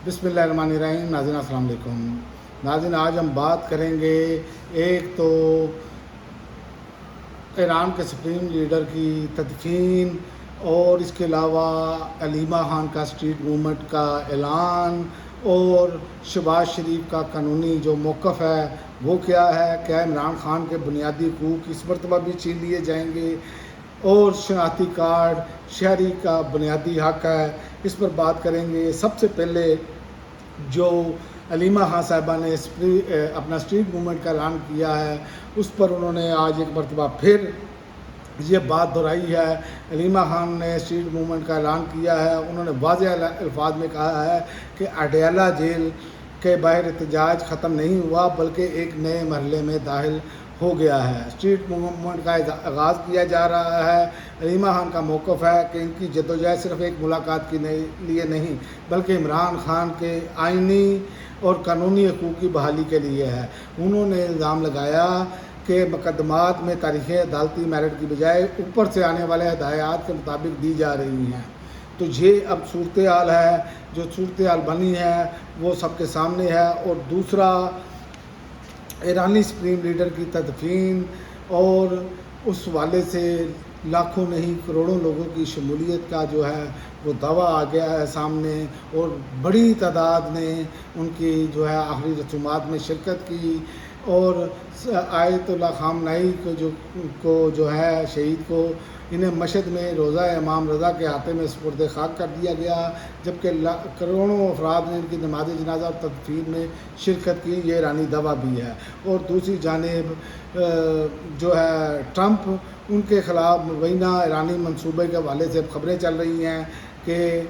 بسم اللہ الرحمن الرحیم. ناظرین السلام علیکم. ناظرین آج ہم بات کریں گے ایک تو ایران کے سپریم لیڈر کی تدفین اور اس کے علاوہ علیمہ خان کا اسٹریٹ موومنٹ کا اعلان اور شہباز شریف کا قانونی جو موقف ہے وہ کیا ہے. کیا عمران خان کے بنیادی حقوق اس مرتبہ بھی چھین لیے جائیں گے اور شناختی کارڈ شہری کا بنیادی حق ہے, اس پر بات کریں گے. سب سے پہلے جو علیمہ خان صاحبہ نے اپنا اسٹریٹ موومنٹ کا اعلان کیا ہے اس پر انہوں نے آج ایک مرتبہ پھر یہ بات دہرائی ہے. علیمہ خان نے اسٹریٹ موومنٹ کا اعلان کیا ہے. انہوں نے واضح الفاظ میں کہا ہے کہ اڈیالہ جیل کے باہر احتجاج ختم نہیں ہوا بلکہ ایک نئے مرحلے میں داخل ہو گیا ہے. اسٹریٹ موومنٹ کا آغاز کیا جا رہا ہے. علیمہ خان کا موقف ہے کہ ان کی جدوجہد صرف ایک ملاقات کے لیے نہیں بلکہ عمران خان کے آئینی اور قانونی حقوق کی بحالی کے لیے ہے. انہوں نے الزام لگایا کہ مقدمات میں تاریخی عدالتی میرٹ کی بجائے اوپر سے آنے والے ہدایات کے مطابق دی جا رہی ہیں. تو یہ اب صورتحال ہے, جو صورتحال بنی ہے وہ سب کے سامنے ہے. اور دوسرا ایرانی سپریم لیڈر کی تدفین اور اس حوالے سے لاکھوں نہیں کروڑوں لوگوں کی شمولیت کا جو ہے وہ دعویٰ آ گیا ہے سامنے, اور بڑی تعداد نے ان کی جو ہے آخری رسومات میں شرکت کی. اور آیت اللہ خامنائی کو جو ہے شہید کو انہیں مشہد میں روضہ امام رضا کے ہاتھے میں سپرد خاک کر دیا گیا, جبکہ کروڑوں افراد نے ان کی نماز جنازہ اور تدفین میں شرکت کی. یہ ایرانی دعویٰ بھی ہے. اور دوسری جانب جو ہے ٹرمپ ان کے خلاف مبینہ ایرانی منصوبے کے حوالے سے خبریں چل رہی ہیں کہ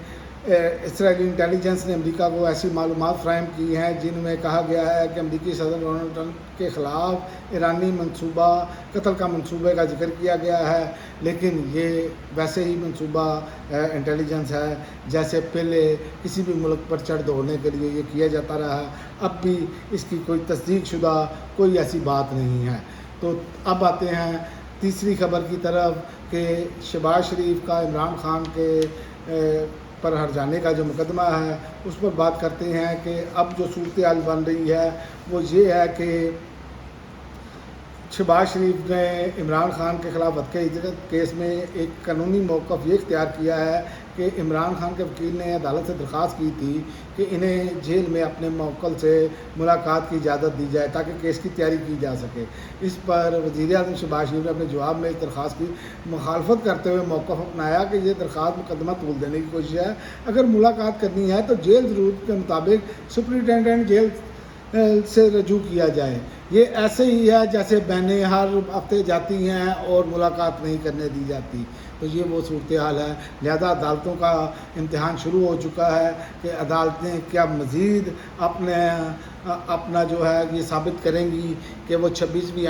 اسرائیلی انٹیلیجنس نے امریکہ کو ایسی معلومات فراہم کی ہیں جن میں کہا گیا ہے کہ امریکی صدر ڈونلڈ ٹرمپ کے خلاف ایرانی منصوبہ قتل کا منصوبے کا ذکر کیا گیا ہے, لیکن یہ ویسے ہی منصوبہ انٹیلیجنس ہے جیسے پہلے کسی بھی ملک پر چڑھ دوڑنے کے لیے یہ کیا جاتا رہا. اب بھی اس کی کوئی تصدیق شدہ کوئی ایسی بات نہیں ہے. تو اب آتے ہیں تیسری خبر کی طرف کہ شہباز شریف کا عمران خان کے پر ہٹ جانے کا جو مقدمہ ہے اس پر بات کرتے ہیں کہ اب جو صورتحال بن رہی ہے وہ یہ ہے کہ شہباز شریف نے عمران خان کے خلاف وقع ہجرت کیس میں ایک قانونی موقف یہ اختیار کیا ہے کہ عمران خان کے وکیل نے عدالت سے درخواست کی تھی کہ انہیں جیل میں اپنے موکل سے ملاقات کی اجازت دی جائے تاکہ کیس کی تیاری کی جا سکے. اس پر وزیر اعظم شہباز شریف نے اپنے جواب میں اس درخواست کی مخالفت کرتے ہوئے موقف اپنایا کہ یہ درخواست مقدمہ طول دینے کی کوشش ہے. اگر ملاقات کرنی ہے تو جیل ضرورت کے مطابق سپرنٹینڈنٹ جیل سے رجوع کیا جائے. یہ ایسے ہی ہے جیسے بہنیں ہر ہفتے جاتی ہیں اور ملاقات نہیں کرنے دی جاتی. تو یہ وہ صورتحال ہے. لہذا عدالتوں کا امتحان شروع ہو چکا ہے کہ عدالتیں کیا مزید اپنا جو ہے یہ ثابت کریں گی کہ وہ 27ویں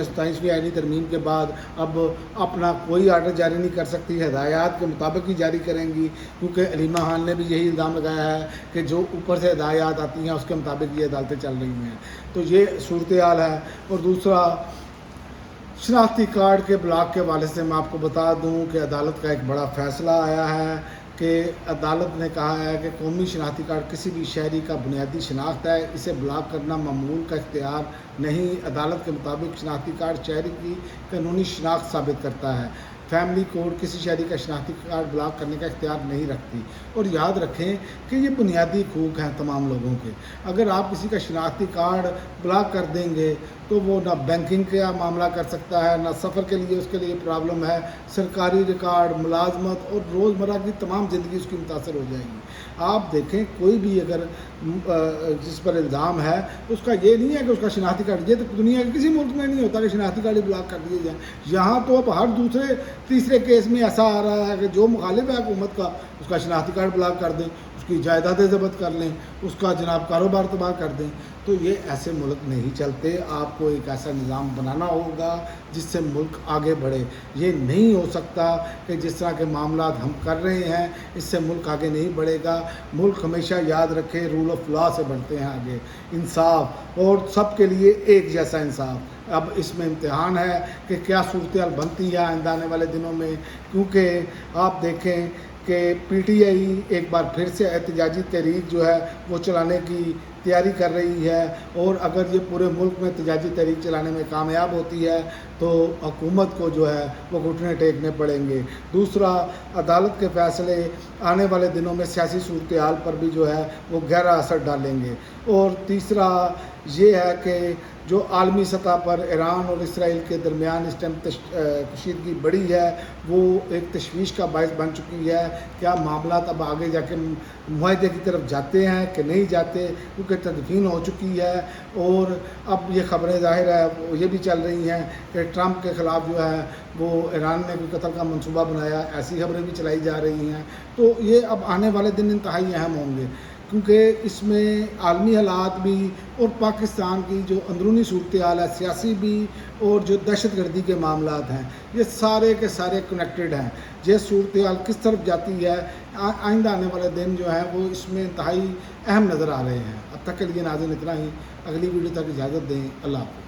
27ویں آئینی ترمیم کے بعد اب اپنا کوئی آرڈر جاری نہیں کر سکتی, ہدایات کے مطابق ہی جاری کریں گی, کیونکہ علیمہ خان نے بھی یہی الزام لگایا ہے کہ جو اوپر سے ہدایات آتی ہیں اس کے مطابق یہ عدالتیں چل رہی ہیں. تو یہ صورتحال ہے. اور دوسرا شناختی کارڈ کے بلاک کے حوالے سے میں آپ کو بتا دوں کہ عدالت کا ایک بڑا فیصلہ آیا ہے کہ عدالت نے کہا ہے کہ قومی شناختی کارڈ کسی بھی شہری کا بنیادی شناخت ہے, اسے بلاک کرنا معمول کا اختیار نہیں. عدالت کے مطابق شناختی کارڈ شہری کی قانونی شناخت ثابت کرتا ہے. فیملی کوڈ کسی شہری کا شناختی کارڈ بلاک کرنے کا اختیار نہیں رکھتی. اور یاد رکھیں کہ یہ بنیادی حقوق ہیں تمام لوگوں کے. اگر آپ کسی کا شناختی کارڈ بلاک کر دیں گے تو وہ نہ بینکنگ کا معاملہ کر سکتا ہے, نہ سفر کے لیے اس کے لیے پرابلم ہے, سرکاری ریکارڈ, ملازمت اور روزمرہ کی تمام زندگی اس کی متاثر ہو جائے گی. آپ دیکھیں کوئی بھی اگر جس پر الزام ہے اس کا یہ نہیں ہے کہ اس کا شناختی کارڈ, یہ تو دنیا کے کسی ملک میں نہیں ہوتا کہ شناختی کارڈ ہی بلاک کر دیے جائیں. یہاں تو اب ہر دوسرے تیسرے کیس میں ایسا آ رہا ہے کہ جو مخالف ہے حکومت کا اس کا شناختی کارڈ بلاک کر دیں, اس کی جائیدادیں ضبط کر لیں, اس کا جناب کاروبار تباہ کر دیں. تو یہ ایسے ملک نہیں چلتے. آپ کو ایک ایسا نظام بنانا ہوگا جس سے ملک آگے بڑھے. یہ نہیں ہو سکتا کہ جس طرح کے معاملات ہم کر رہے ہیں اس سے ملک آگے نہیں بڑھے گا. ملک ہمیشہ یاد رکھے رول آف لا سے بڑھتے ہیں آگے, انصاف اور سب کے لیے ایک جیسا انصاف. اب اس میں امتحان ہے کہ کیا صورتحال بنتی ہے آئندہ آنے والے دنوں میں, کیونکہ آپ دیکھیں کہ پی ٹی آئی ایک بار پھر سے احتجاجی تحریک جو ہے وہ چلانے کی تیاری کر رہی ہے، اور اگر یہ پورے ملک میں احتجاجی تحریک چلانے میں کامیاب ہوتی ہے تو حکومت کو جو ہے وہ گھٹنے ٹیکنے پڑیں گے۔ دوسرا، عدالت کے فیصلے آنے والے دنوں میں سیاسی صورتحال پر بھی جو ہے وہ گہرا اثر ڈالیں گے۔ اور تیسرا یہ ہے کہ جو عالمی سطح پر ایران اور اسرائیل کے درمیان اس ٹائم کشیدگی بڑی ہے، وہ ایک تشویش کا باعث بن چکی ہے۔ کیا معاملات اب آگے جا کے معاہدے کی طرف جاتے ہیں کہ نہیں جاتے، کیونکہ تدفین ہو چکی ہے، اور اب یہ خبریں ظاہر ہے یہ بھی چل رہی ہیں کہ ٹرمپ کے خلاف جو ہے وہ ایران نے کوئی قتل کا منصوبہ بنایا، ایسی خبریں بھی چلائی جا رہی ہیں۔ تو یہ اب آنے والے دن انتہائی اہم ہوں گے، کیونکہ اس میں عالمی حالات بھی اور پاکستان کی جو اندرونی صورتحال ہے، سیاسی بھی، اور جو دہشت گردی کے معاملات ہیں، یہ سارے کے سارے کنیکٹڈ ہیں۔ یہ صورتحال کس طرف جاتی ہے، آئندہ آنے والے دن جو ہیں وہ اس میں انتہائی اہم نظر آ رہے ہیں۔ اب تک کے لیے ناظرین اتنا ہی، اگلی ویڈیو تک اجازت دیں، اللہ حافظ۔